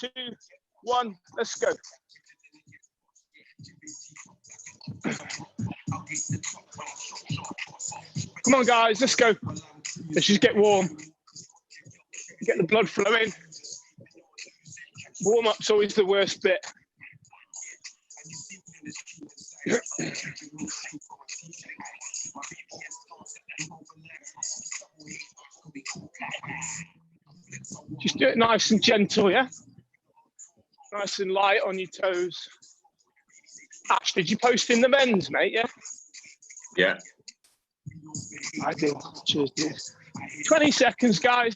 2, 1, let's go. Come on, guys, let's go. Let's just get warm. Get the blood flowing. Warm-up's always the worst bit. Just do it nice and gentle, yeah? Nice and light on your toes. Ash, did you post in the men's, mate, yeah? Yeah. I did. Cheers, dude. 20 seconds, guys.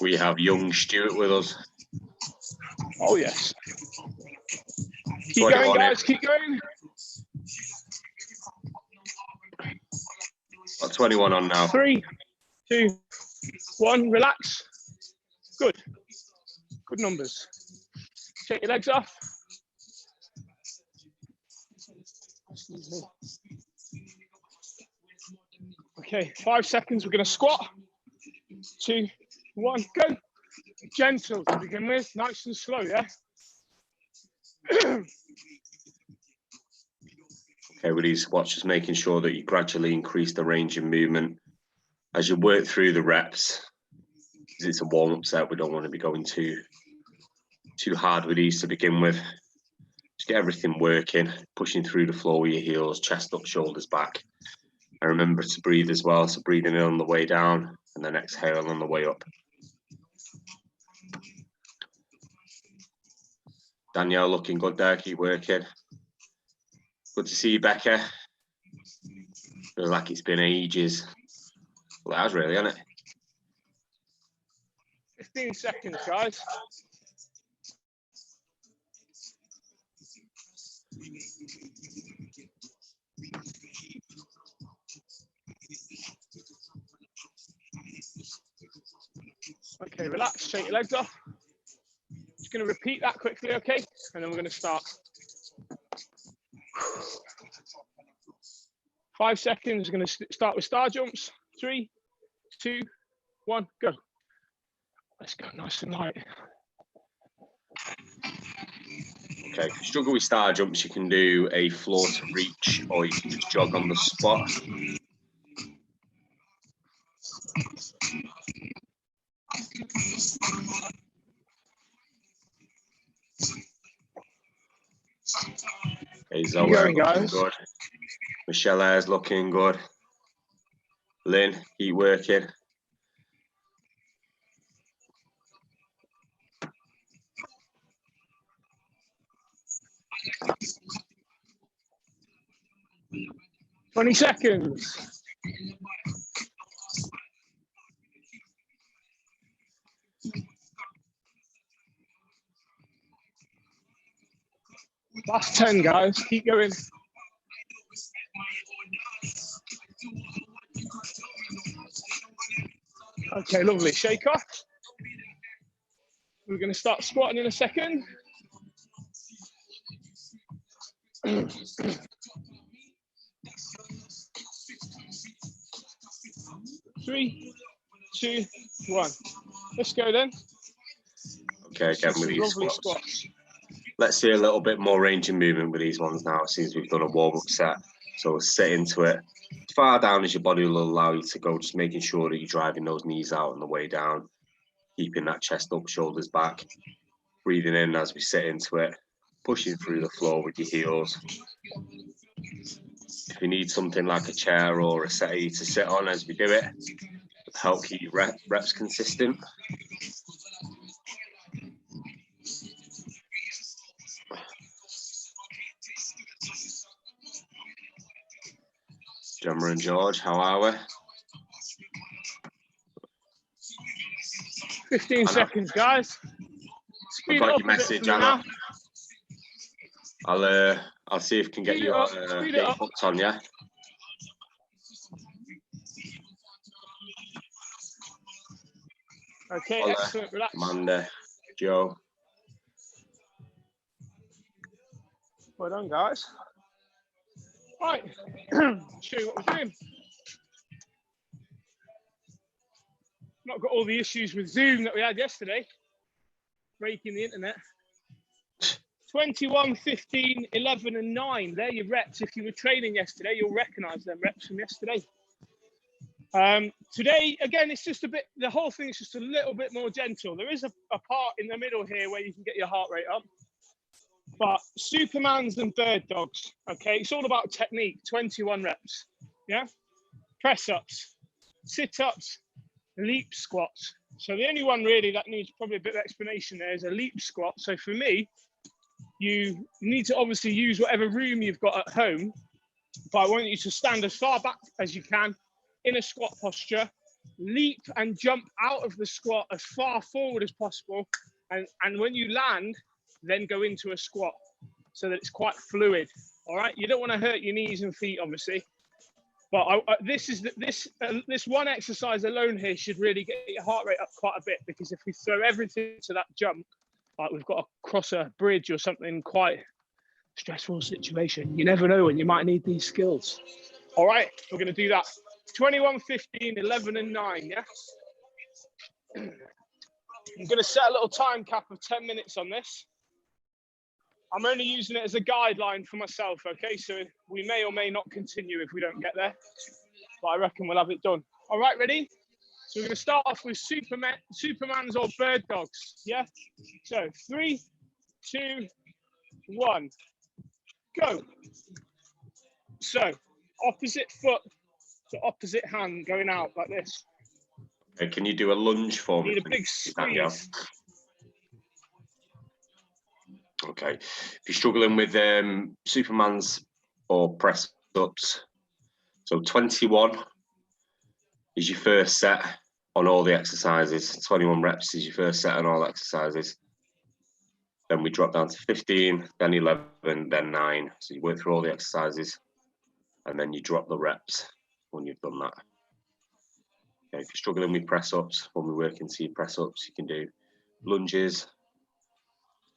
We have young Stuart with us. Oh, yes. Keep going, guys. Keep going. Got 21 on now. 3, 2, 1. Relax. Good. Good numbers. Take your legs off. Excuse me. Okay, 5 seconds. We're going to squat. 2, 1, go. Gentle to begin with, nice and slow, yeah? Okay, with these squats, just making sure that you gradually increase the range of movement as you work through the reps. Because it's a warm-up set, we don't want to be going too hard with these to begin with. Just get everything working, pushing through the floor with your heels, chest up, shoulders back. And remember to breathe as well, so breathing in on the way down and then exhale on the way up. Danielle looking good there, keep working. Good to see you, Becca. Feels like it's been ages. Well, it has really, hasn't it? 15 seconds, guys. Okay, relax, shake your legs off. Just going to repeat that quickly, okay? And then we're going to start. 5 seconds, we're going to start with star jumps. 3, 2, 1, go. Let's go nice and light. Okay, if you struggle with star jumps, you can do a floor to reach, or you can just jog on the spot. Okay, Zoe looking good. Michelle is looking good. Lynn, keep working. Twenty seconds. Last 10, guys. Keep going. Okay, lovely. Shake off. We're going to start squatting in a second. 3, 2, 1. Let's go then. Okay, again with these squats. Let's see a little bit more range of movement with these ones now, since we've done a warm-up set. So we'll sit into it. As far down as your body will allow you to go, just making sure that you're driving those knees out on the way down, keeping that chest up, shoulders back, breathing in as we sit into it, pushing through the floor with your heels. If you need something like a chair or a settee to sit on as we do it, it'll help keep your reps consistent. Gemma and George, how are we? 15 seconds, guys. I've got your message, Anna. I'll see if I can get your hooks on, yeah? Okay, Ola, excellent. Relax. Amanda, Joe. Well done, guys. Right, show you what we're doing. Not got all the issues with Zoom that we had yesterday. Breaking the internet. 21, 15, 11 and 9. They're your reps. If you were training yesterday, you'll recognise them reps from yesterday. Today, again, it's just a bit, the whole thing is just a little bit more gentle. There is a part in the middle here where you can get your heart rate up. But Supermans and bird dogs, okay? It's all about technique, 21 reps, yeah? Press-ups, sit-ups, leap squats. So the only one really that needs probably a bit of explanation there is a leap squat. So for me, you need to obviously use whatever room you've got at home, but I want you to stand as far back as you can in a squat posture, leap and jump out of the squat as far forward as possible. And when you land, then go into a squat so that it's quite fluid. All right. You don't want to hurt your knees and feet, obviously. But this one exercise alone here should really get your heart rate up quite a bit, because if we throw everything to that jump, like we've got to cross a bridge or something, quite stressful situation, you never know when you might need these skills. All right, we're going to do that. 21, 15, 11 and 9, yeah? I'm going to set a little time cap of 10 minutes on this. I'm only using it as a guideline for myself, okay? So we may or may not continue if we don't get there, but I reckon we'll have it done. All right, ready? So we're going to start off with Supermans or bird dogs, yeah? So 3, 2, 1, go. So opposite foot to opposite hand going out like this. Okay, can you do a lunge for me? Need a big squeeze. Okay, if you're struggling with Supermans or press ups, so 21 is your first set on all the exercises. 21 reps is your first set on all exercises. Then we drop down to 15, then 11, then 9. So you work through all the exercises, and then you drop the reps when you've done that. Okay, if you're struggling with press ups, when we work into your press ups, you can do lunges,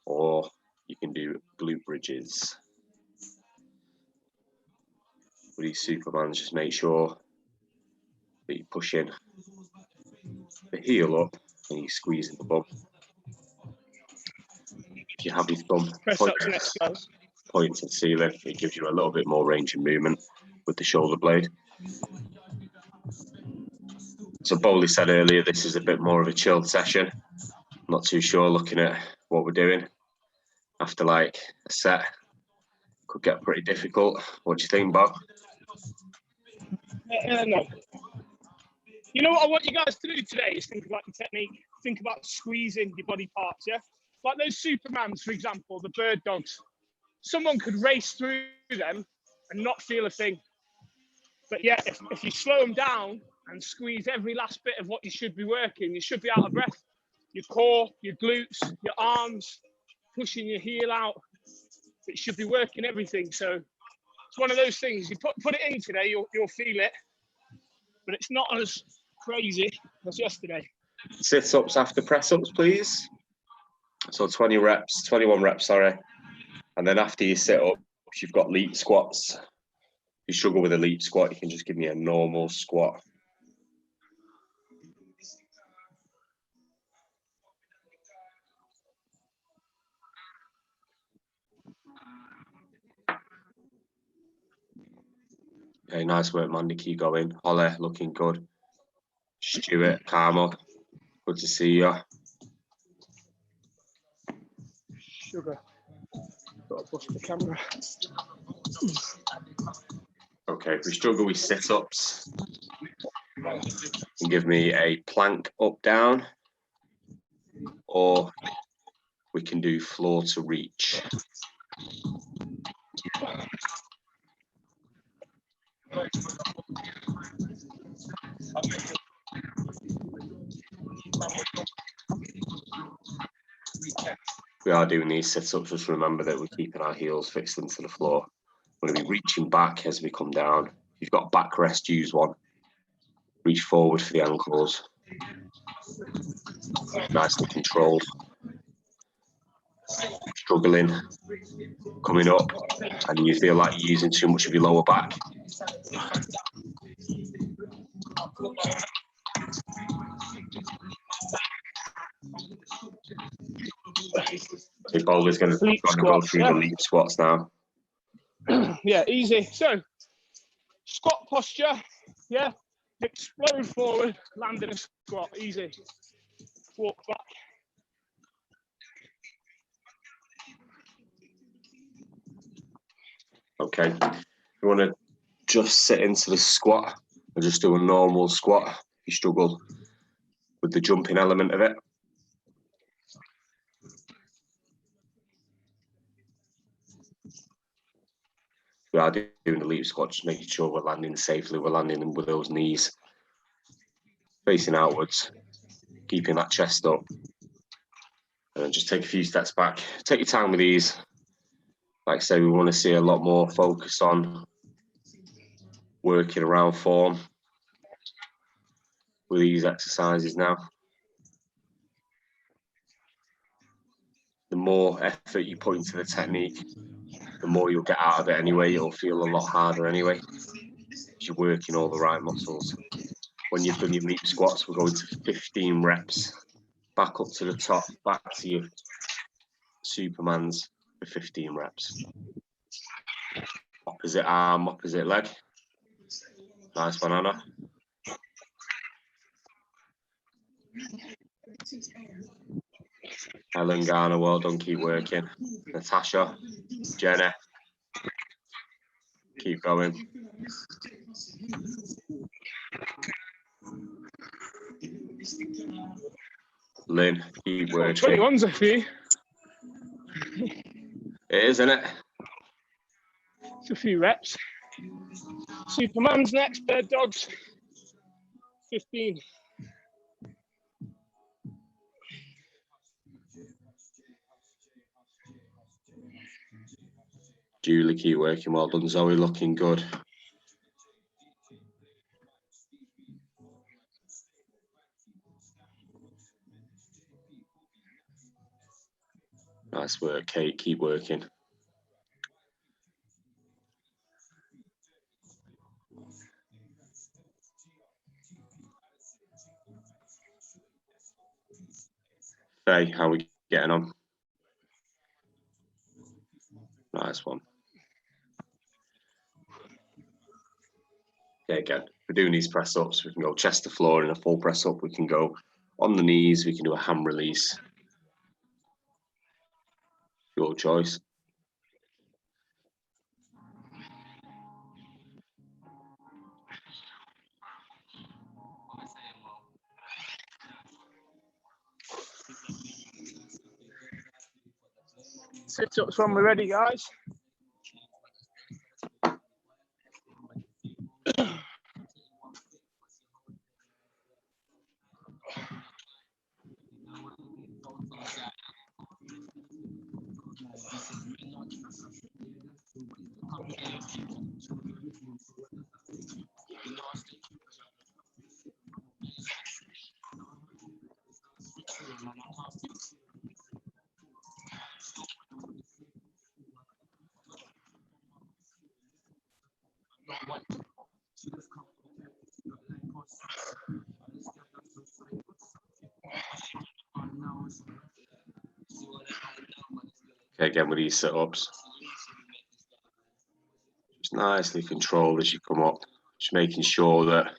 or you can do glute bridges. With these Supermans, just make sure that you're pushing the heel up and you're squeezing the bum. If you have your thumb point to the ceiling, it gives you a little bit more range of movement with the shoulder blade. So Bowley said earlier, this is a bit more of a chilled session. Not too sure looking at what we're doing. After like a set, could get pretty difficult. What do you think, Bob? No. You know what I want you guys to do today is think about your technique. Think about squeezing your body parts, yeah? Like those Supermans, for example, the bird dogs. Someone could race through them and not feel a thing. But yeah, if you slow them down and squeeze every last bit of what you should be working, you should be out of breath. Your core, your glutes, your arms, pushing your heel out. It should be working everything. So it's one of those things. You put it in today, you'll feel it. But it's not as crazy as yesterday. Sit-ups after press-ups, please. So 21 reps, sorry. And then after your sit-ups, you've got leap squats. If you struggle with a leap squat, you can just give me a normal squat. Okay, nice work, Mandy. Keep going. Holly, looking good. Stuart, Carmel, good to see you. Sugar. Got to bust the camera. Okay, if we struggle with sit-ups, you can give me a plank up, down, or we can do floor to reach. We are doing these sit-ups, just remember that we're keeping our heels fixed into the floor. We're going to be reaching back as we come down. If you've got backrest, use one. Reach forward for the ankles. Nicely controlled. Struggling, coming up, and you feel like you're using too much of your lower back. So Boulder's going to go through the leap squats now. Yeah, easy. So, squat posture. Yeah, explode forward, land in a squat. Easy. Walk back. Okay. If you want to just sit into the squat and just do a normal squat, if you struggle with the jumping element of it. We are doing the leap squat, just making sure we're landing safely, we're landing them with those knees facing outwards, keeping that chest up. And then just take a few steps back. Take your time with these. Like I say, we want to see a lot more focus on working around form with these exercises now. The more effort you put into the technique, the more you'll get out of it anyway. It'll feel a lot harder anyway. You're working all the right muscles. When you've done your leap squats, we're going to 15 reps. Back up to the top, back to your Supermans for 15 reps. Opposite arm, opposite leg. Nice one, Anna. Helen Garner, well done, keep working. Natasha, Jenna, keep going. Lynn, keep working. 21's a few. It is, isn't it? It's a few reps. Superman's next, bird dogs. 15. Julie, keep working. Well done, Zoe, looking good. Nice work, Kate. Keep working. Faye, how are we getting on? Nice one. Okay, again, we're doing these press ups. We can go chest to floor in a full press up. We can go on the knees. We can do a ham release. Your choice. Sit-ups when we're ready, guys. Okay, again with these sit-ups. Just nicely controlled as you come up. Just making sure that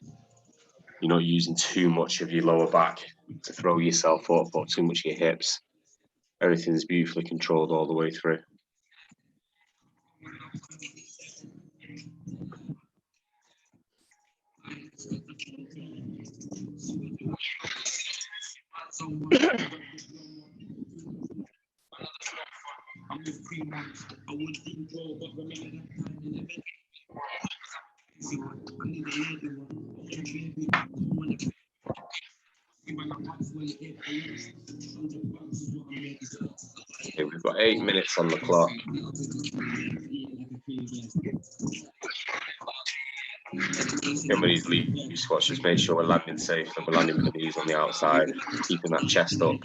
you're not using too much of your lower back to throw yourself up or too much of your hips. Everything's beautifully controlled all the way through. Okay, we've got 8 minutes on the clock. Again, with these leap squats, just make sure we're landing safe and we're landing with the knees on the outside, keeping that chest up.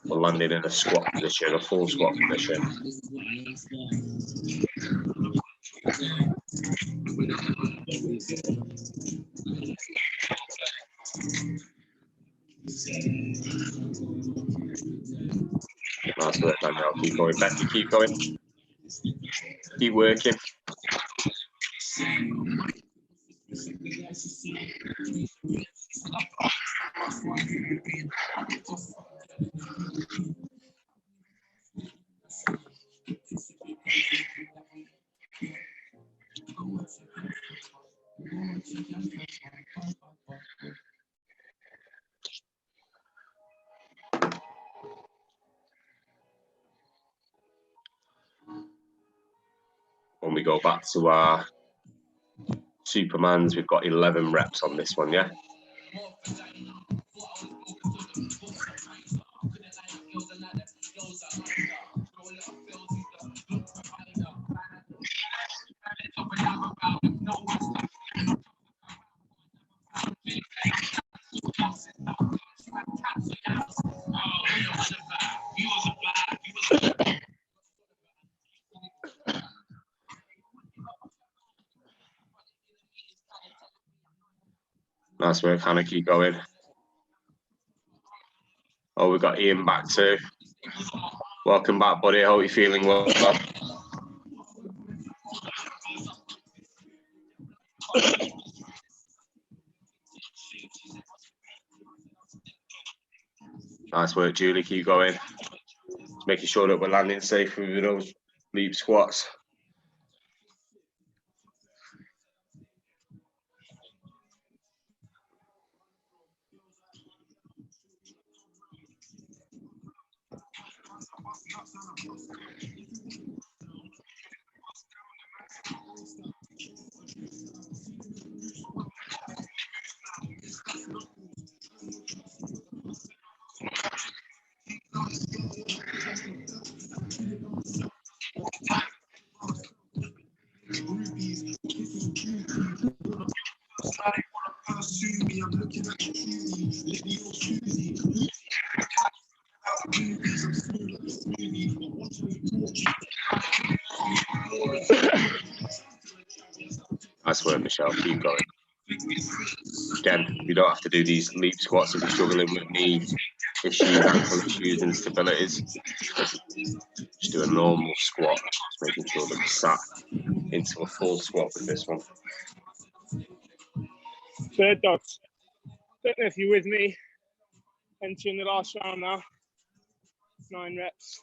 We're landing in a squat position, a full squat position. Nice work, Daniel. Keep going, Becky. Keep going. Keep working. When we go back to our Supermans, we've got 11 reps on this one, yeah? Nice work, Hannah. Keep going. Oh, we've got Ian back too. Welcome back, buddy. I hope you're feeling well. Nice work, Julie. Keep going. Just making sure that we're landing safely with those leap squats. Nice work, Michelle. Keep going. Again, you don't have to do these leap squats if you're struggling with knee issues, ankle issues, instabilities. Just do a normal squat, just making sure that we sat into a full squat with this one. Third dogs. Don't know if you're with me. Entering the last round now. 9 reps.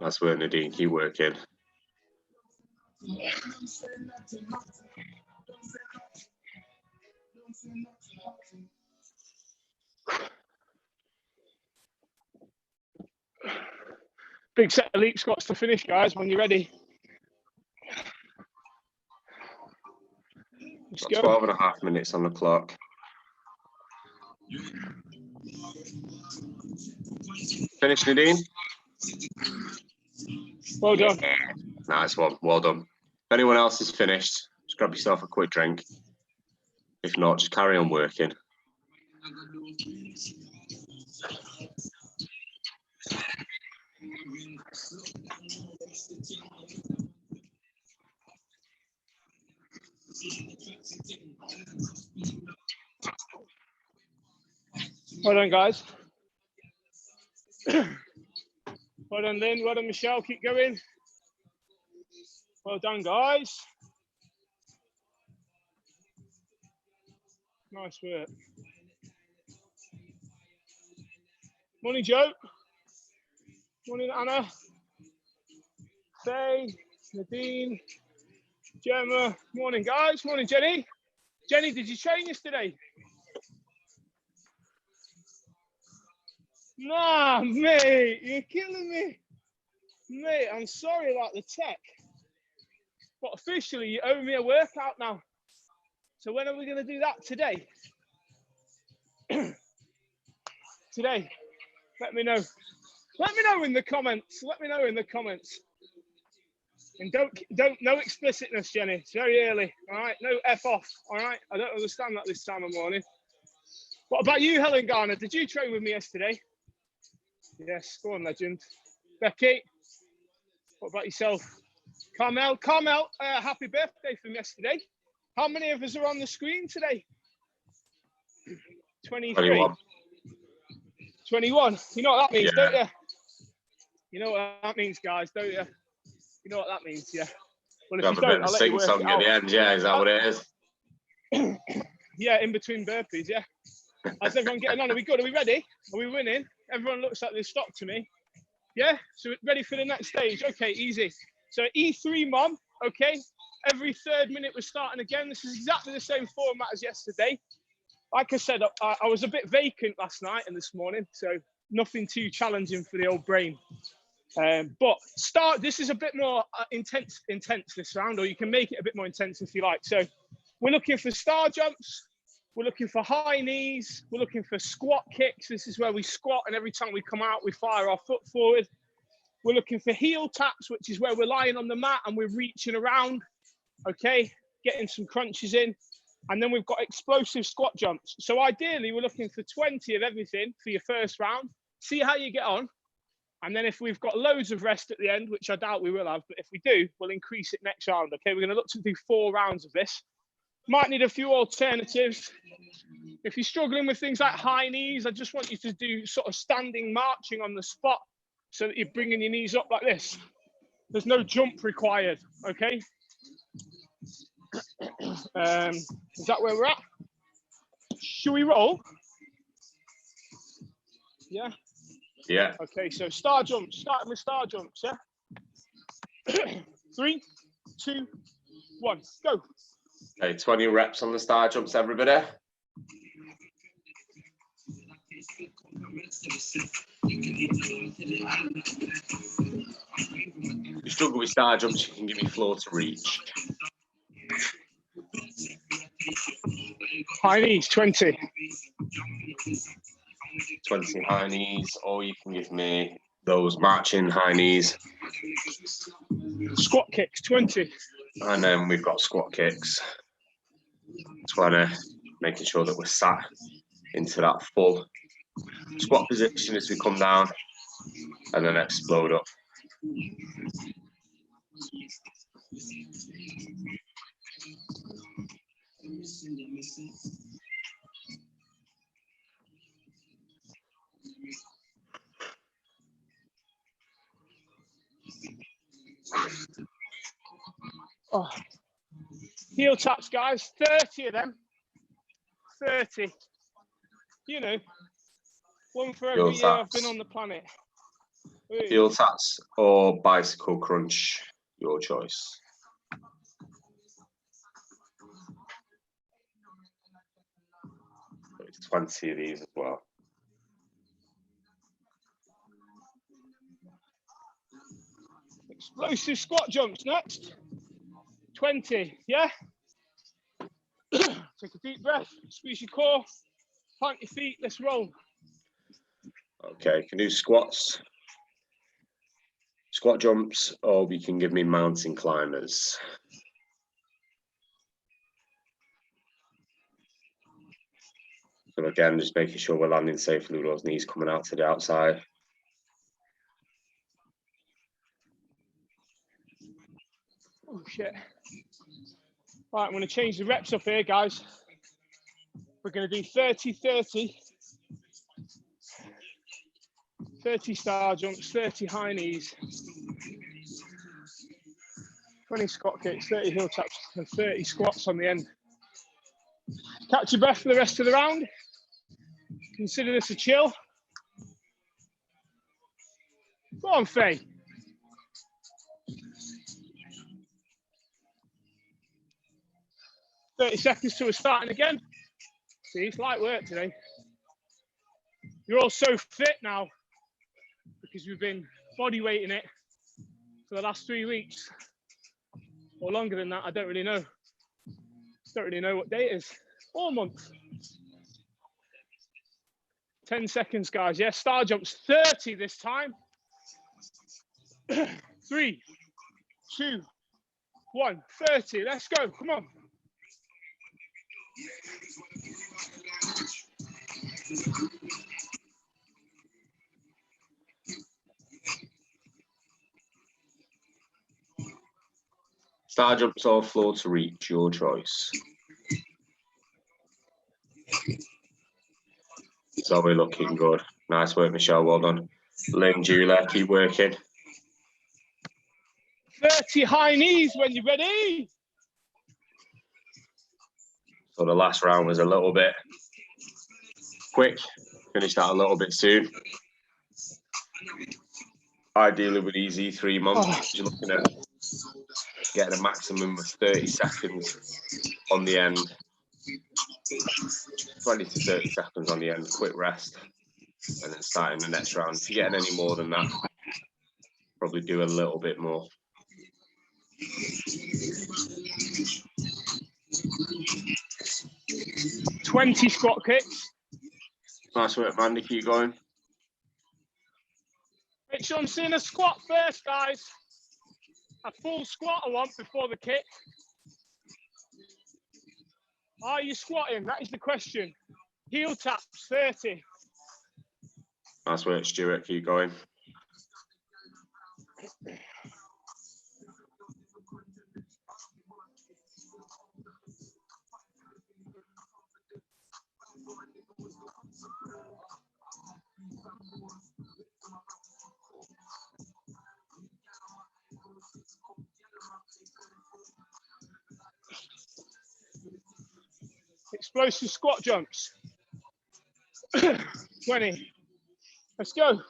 That's where Nadine, keep working. Big set of leap squats to finish, guys, when you're ready. Let's go. 12 and a half minutes on the clock. Finish, Nadine? Well done. Yeah. Nice one. Well done. If anyone else is finished, just grab yourself a quick drink. If not, just carry on working. Well done, guys. Well done, Lynn. Well done, Michelle. Keep going. Well done, guys. Nice work. Morning, Joe. Morning, Anna. Faye, Nadine, Gemma. Morning, guys. Morning, Jenny. Jenny, did you train yesterday? Nah, mate, you're killing me. Mate, I'm sorry about the tech. But officially, you owe me a workout now. So when are we going to do that? Today? Today. Let me know. Let me know in the comments. Let me know in the comments. And don't no explicitness, Jenny. It's very early. All right. No F off. All right. I don't understand that this time of morning. What about you, Helen Garner? Did you train with me yesterday? Yes. Go on, legend. Becky. What about yourself? Carmel. Happy birthday from yesterday. How many of us are on the screen today? 23. 21. You know what that means, don't you? You know what that means, guys, don't you? You know what that means, yeah. Well, if you don't, I'll let you work it out. At the end, yeah, is that what it is? Yeah, in between burpees, yeah. How's everyone getting on? Are we good? Are we ready? Are we winning? Everyone looks like they've stopped to me. Yeah? So ready for the next stage? Okay, easy. So E3, Mom, okay? Every 3rd minute we're starting again. This is exactly the same format as yesterday. Like I said, I was a bit vacant last night and this morning, so nothing too challenging for the old brain. But this is a bit more intense this round, or you can make it a bit more intense if you like. So we're looking for star jumps. We're looking for high knees. We're looking for squat kicks. This is where we squat, and every time we come out, we fire our foot forward. We're looking for heel taps, which is where we're lying on the mat and we're reaching around, okay, getting some crunches in. And then we've got explosive squat jumps. So ideally, we're looking for 20 of everything for your first round. See how you get on. And then if we've got loads of rest at the end, which I doubt we will have, but if we do, we'll increase it next round, okay? We're going to look to do 4 rounds of this. Might need a few alternatives. If you're struggling with things like high knees, I just want you to do sort of standing marching on the spot so that you're bringing your knees up like this. There's no jump required, okay? Is that where we're at? Should we roll? Yeah? Yeah. Okay, so star jumps, starting with star jumps, yeah? 3, 2, 1, go. Okay, 20 reps on the star jumps, everybody. If you struggle with star jumps, you can give me floor to reach. High knees, 20. 20 high knees, or you can give me those marching high knees. Squat kicks, 20. And then we've got squat kicks. 20, making sure that we're sat into that full squat position as we come down and then explode up. Oh. Heel taps, guys, 30 of them. 30. You know, one for every year I've been on the planet. Heel taps or bicycle crunch, your choice. It's 20 of these as well. Explosive squat jumps next. 20, yeah? Take a deep breath, squeeze your core, plant your feet, let's roll. Okay, you can do squats, squat jumps, or we can give me mountain climbers. So again, just making sure we're landing safely with those knees coming out to the outside. Oh shit. Right, I'm going to change the reps up here, guys. We're going to do 30, 30. 30 star jumps, 30 high knees, 20 squat kicks, 30 heel taps, and 30 squats on the end. Catch your breath for the rest of the round. Consider this a chill. Go on, Faye. 30 seconds till we're starting again. See, it's light work today. You're all so fit now because we've been body weighting it for the last 3 weeks. Or longer than that, I don't really know. Don't really know what day it is. All month. 10 seconds, guys. Yeah, star jumps 30 this time. 3, 2, 1, 30. Let's go. Come on. Star jumps or floor to reach, your choice. So we're looking good. Nice work, Michelle. Well done. Lynn, Julia, keep working. 30 high knees when you're ready. So the last round was a little bit quick. Finished that a little bit soon. Ideally with easy 3 months, you're looking at getting a maximum of 30 seconds on the end. 20 to 30 seconds on the end, quick rest, and then starting the next round. If you're getting any more than that, probably do a little bit more. "20 squat kicks. Nice work, Mandy. Keep going. Make sure I'm seeing a squat first, guys. A full squat I want before the kick. Are you squatting? That is the question. Heel taps, 30. Nice work, Stuart. Keep going. Explosive squat jumps. 20. Let's go.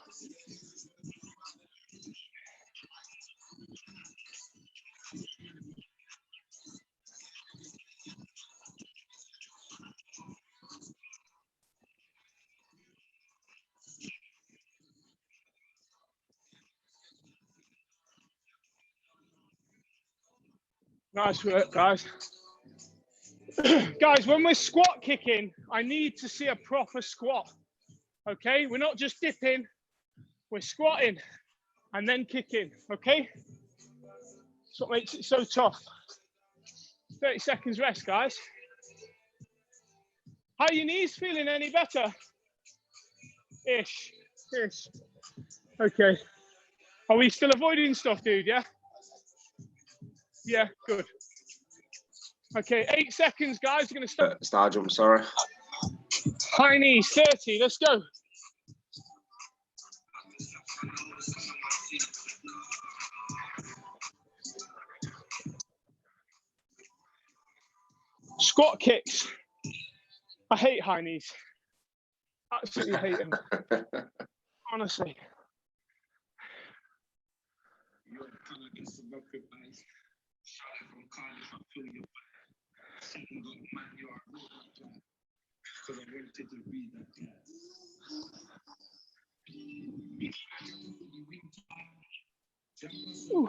Nice work, guys. Guys, when we're squat kicking, I need to see a proper squat. Okay, we're not just dipping, we're squatting and then kicking. Okay, that's what makes it so tough. 30 seconds rest, guys. How are your knees feeling? Any better? Ish. Okay. Are we still avoiding stuff, dude? Yeah? Yeah, good. Okay, 8 seconds, guys. We're going to start. Star jump, sorry. High knees, 30. Let's go. Squat kicks. I hate high knees. Absolutely hate them. Honestly. Ooh.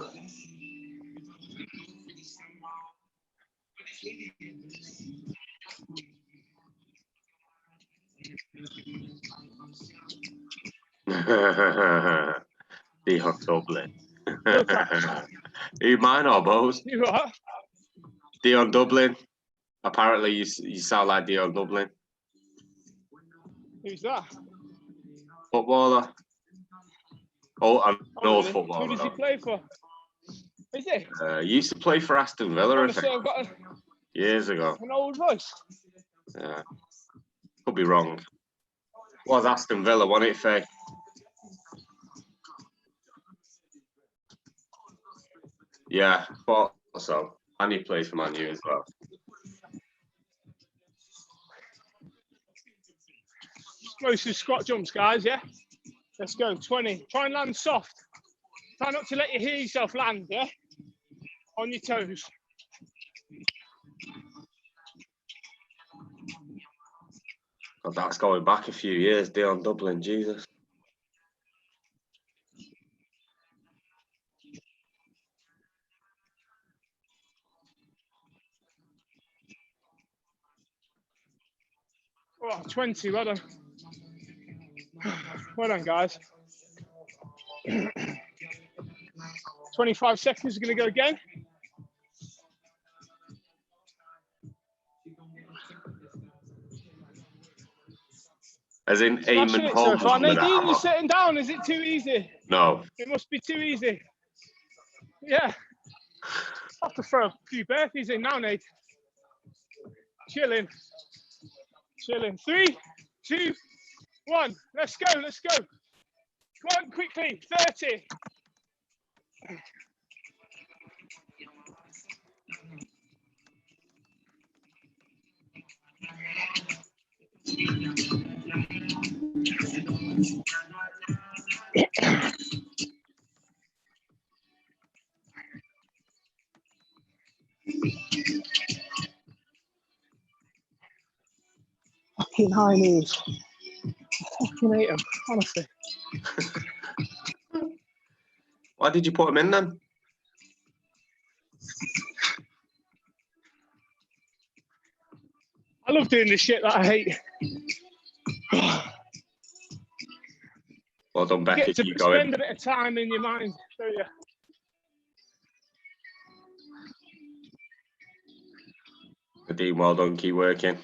Dion Dublin. You mine or both? You what? Dion Dublin. Apparently, you sound like Dion Dublin. Who's that? Footballer. Oh, an old Really? footballer. Who does he play for? Is he? He used to play for Aston Villa, I think, I've got years ago. an old voice. Yeah. Could be wrong. Was Aston Villa, wasn't it, Faye? Yeah, thought so. And he plays for Man U as well. Explosive squat jumps, guys, yeah? Let's go, 20. Try and land soft. Try not to let you hear yourself land, yeah? On your toes. Well, that's going back a few years, Dion Dublin, Jesus. Oh, 20, well done. Well done, guys. 25 seconds, we're going to go again. As in Smashing Eamon it so Holmes far. with a Nadine, hammer. you're sitting down. Is it too easy? No. It must be too easy. Yeah. Have to throw a few burpees in now, Nate. Chilling. Chilling. 3, 2, 1. Let's go. Let's go. Come on, quickly. 30. Fucking high knees. I fucking hate them, honestly. Why did you put him in then? I love doing this shit that I hate. Well done, You Becky. get to Keep spend going. a bit of time in your mind, don't you? Nadine, well done. Keep working.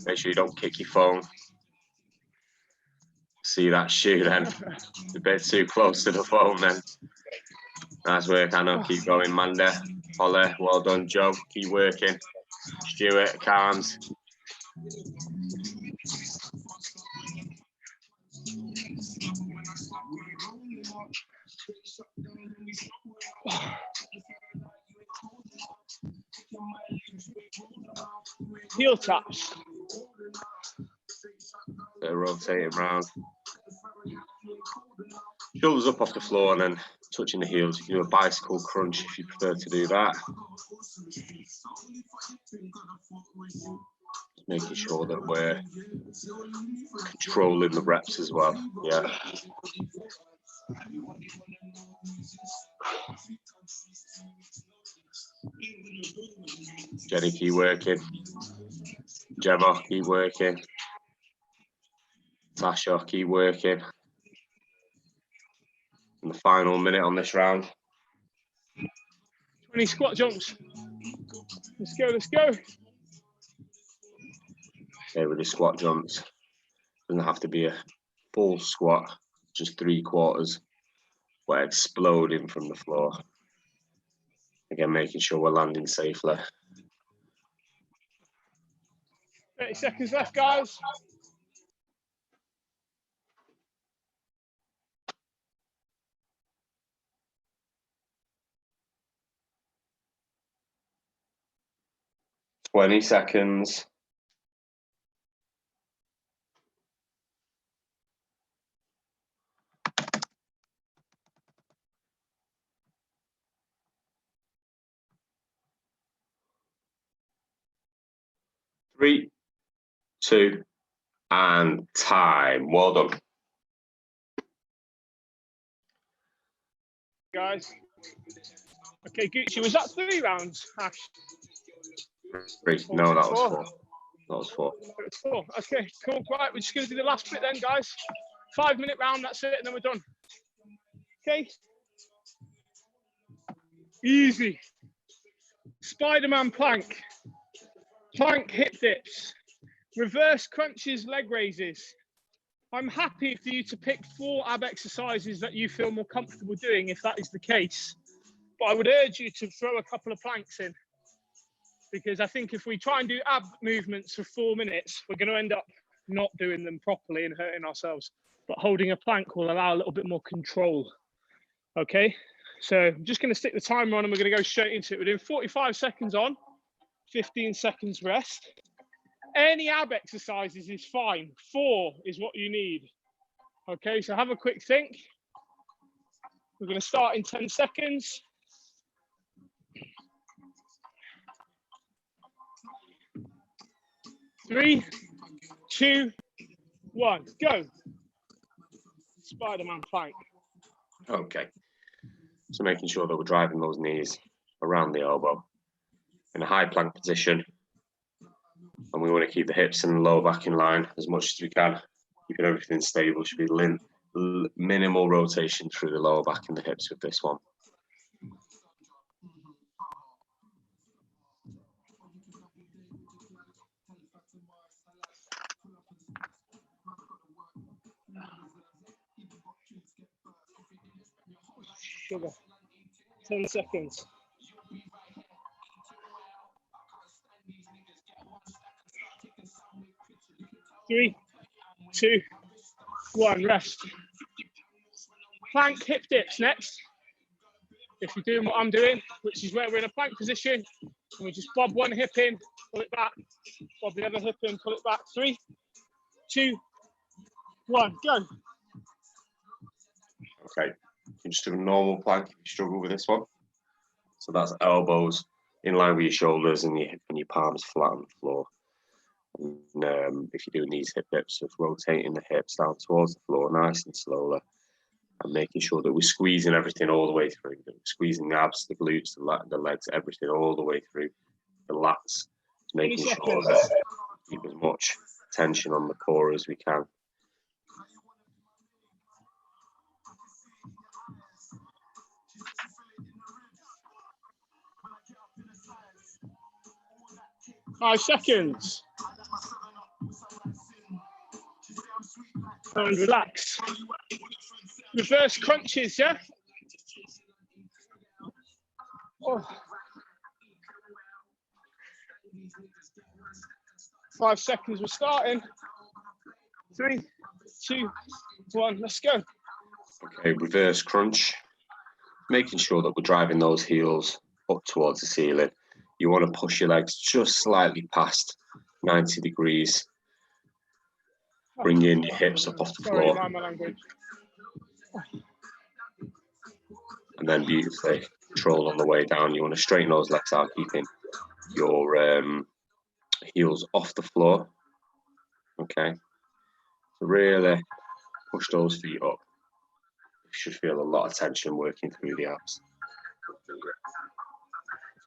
Make sure you don't kick your phone. See that shoe then. It's a bit too close to the phone then. Nice work, Anna. Keep going, Manda. Holly, well done, Joe. Keep working. Stuart, Carnes. Heel taps. Bit of rotating round. Shoulders up off the floor and then touching the heels. You can do a bicycle crunch if you prefer to do that. Making sure that we're controlling the reps as well. Yeah. Jenny, keep working. Gemma, keep working. Tasha, keep working. In the final minute on this round. 20 squat jumps. Let's go, let's go. Okay, with the squat jumps. Doesn't have to be a full squat, just 3/4. We're exploding from the floor. Again, making sure we're landing safely. 30 seconds left, guys. Twenty seconds. Three, 2, and time. Well done. Guys. Okay, Gucci, was that 3 rounds, Ash? 3. No, that was 4. 4. That was 4. It was 4. Okay, cool. Right, we're just going to do the last bit then, guys. 5-minute round, that's it, and then we're done. Okay. Easy. Spider-Man plank. Plank hip dips. Reverse crunches, leg raises. I'm happy for you to pick 4 ab exercises that you feel more comfortable doing if that is the case. But I would urge you to throw a couple of planks in, because I think if we try and do ab movements for 4 minutes, we're going to end up not doing them properly and hurting ourselves. But holding a plank will allow a little bit more control. Okay, so I'm just going to stick the timer on and we're going to go straight into it. We're doing 45 seconds on, 15 seconds rest. Any ab exercises is fine. 4 is what you need. Okay, so have a quick think. We're going to start in 10 seconds. 3, 2, 1, go. Spider-Man plank. Okay. So making sure that we're driving those knees around the elbow in a high plank position. And we want to keep the hips and the lower back in line as much as we can. Keeping everything stable. Should be minimal rotation through the lower back and the hips with this one. Sugar. 10 seconds. Three, 2, 1, rest. Plank hip dips next. If you're doing what I'm doing, which is where we're in a plank position, and we just bob one hip in, pull it back, bob the other hip in, pull it back. 3, 2, 1, go. Okay, you can just do a normal plank if you struggle with this one. So that's elbows in line with your shoulders and your palms flat on the floor. And if you're doing these hip dips, just rotating the hips down towards the floor nice and slowly, and making sure that we're squeezing everything all the way through. Squeezing the abs, the glutes, the legs, everything all the way through. The lats, making sure that we keep as much tension on the core as we can. Five seconds. And relax. Reverse crunches, yeah? Oh. 5 seconds, we're starting. 3, 2, 1, let's go. Okay, reverse crunch. Making sure that we're driving those heels up towards the ceiling. You want to push your legs just slightly past 90 degrees. Bring in your hips up off the floor. Sorry, my language. And then beautifully control on the way down. You want to straighten those legs out, keeping your heels off the floor. Okay. So really push those feet up. You should feel a lot of tension working through the abs.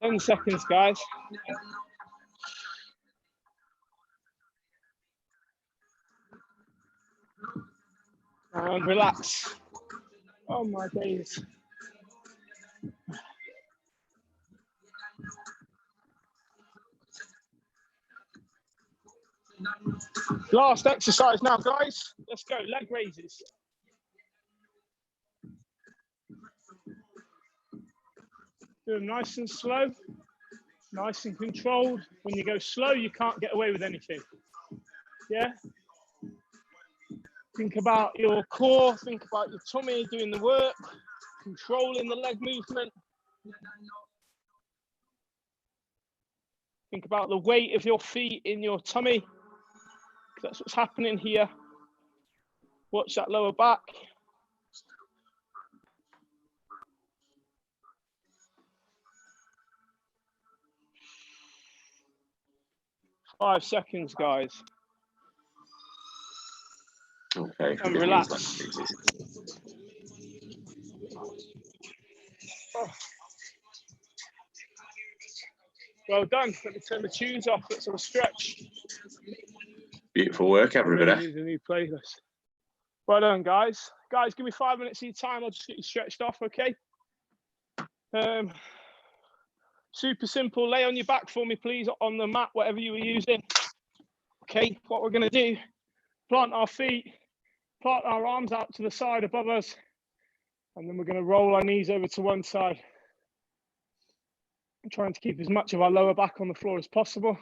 10 seconds, guys. And relax. Oh my days. Last exercise now, guys. Let's go, leg raises. Do them nice and slow, nice and controlled. When you go slow, you can't get away with anything. Yeah? Think about your core, think about your tummy doing the work, controlling the leg movement. Think about the weight of your feet in your tummy. That's what's happening here. Watch that lower back. Five seconds, guys. Okay. And relax. Oh. Well done. Let me turn the tunes off. Let's have a stretch. Beautiful work, everybody. Need a new playlist. Well done, guys. Guys, give me 5 minutes of your time. I'll just get you stretched off, okay? Super simple. Lay on your back for me, please, on the mat, whatever you were using. Okay, what we're going to do, plant our feet, plant our arms out to the side above us, and then we're going to roll our knees over to one side. I'm trying to keep as much of our lower back on the floor as possible.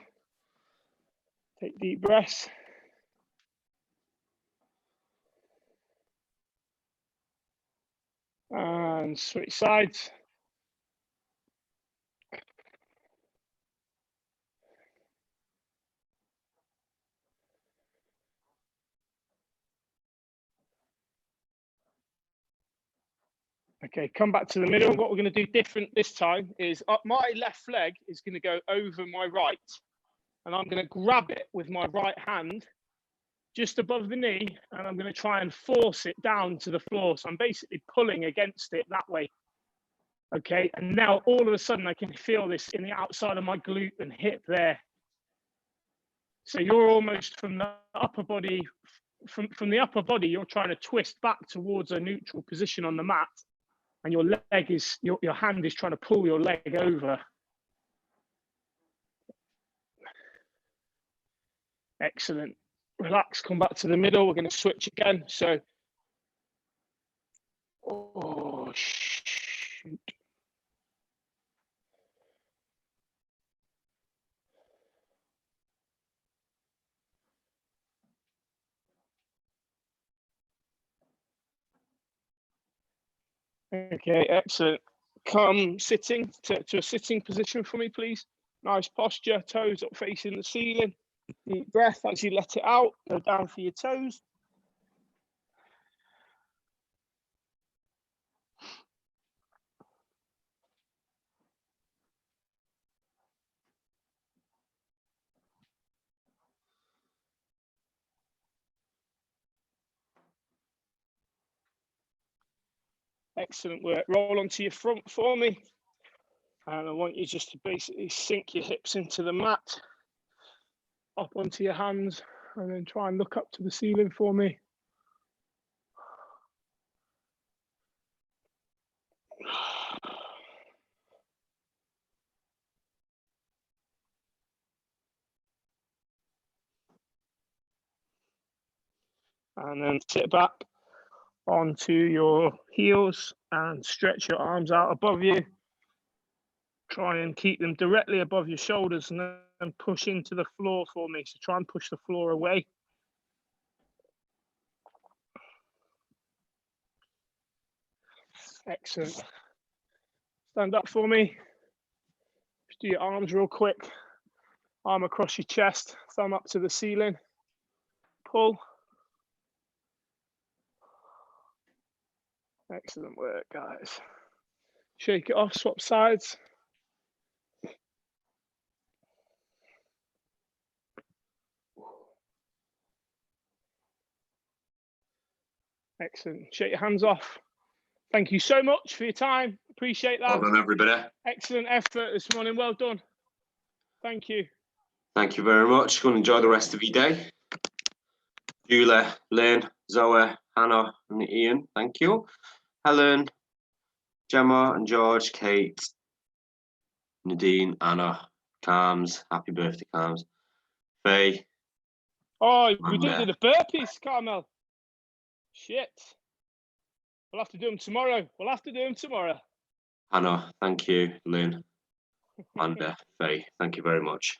Take deep breaths. And switch sides. Okay, come back to the middle. What we're going to do different this time is my left leg is going to go over my right, and I'm going to grab it with my right hand just above the knee, and I'm going to try and force it down to the floor. So I'm basically pulling against it that way. Okay, and now all of a sudden I can feel this in the outside of my glute and hip there. So you're almost from the upper body, from the upper body, you're trying to twist back towards a neutral position on the mat, and your leg is, your hand is trying to pull your leg over. Excellent. Relax, come back to the middle. We're going to switch again. So, oh, shoot. Okay, excellent. Come sitting to a sitting position for me, please. Nice posture, toes up facing the ceiling. Deep breath as you let it out. Go down for your toes. Excellent work. Roll onto your front for me. And I want you just to basically sink your hips into the mat, up onto your hands, and then try and look up to the ceiling for me. And then sit back onto your heels and stretch your arms out above you. Try and keep them directly above your shoulders and then push into the floor for me. So try and push the floor away. Excellent. Stand up for me. Just do your arms real quick. Arm across your chest, thumb up to the ceiling. Pull. Excellent work, guys. Shake it off, swap sides. Excellent. Shake your hands off. Thank you so much for your time. Appreciate that. Well done, everybody. Excellent effort this morning. Well done. Thank you. Thank you very much. Go and enjoy the rest of your day. Julie, Lynn, Zoe, Hannah, and Ian, thank you. Helen, Gemma, and George, Kate, Nadine, Anna, Carms, happy birthday, Carms. Faye. Oh, we didn't do the burpees, Carmel. Shit. We'll have to do them tomorrow. Hannah, thank you. Lynn, and Faye, thank you very much.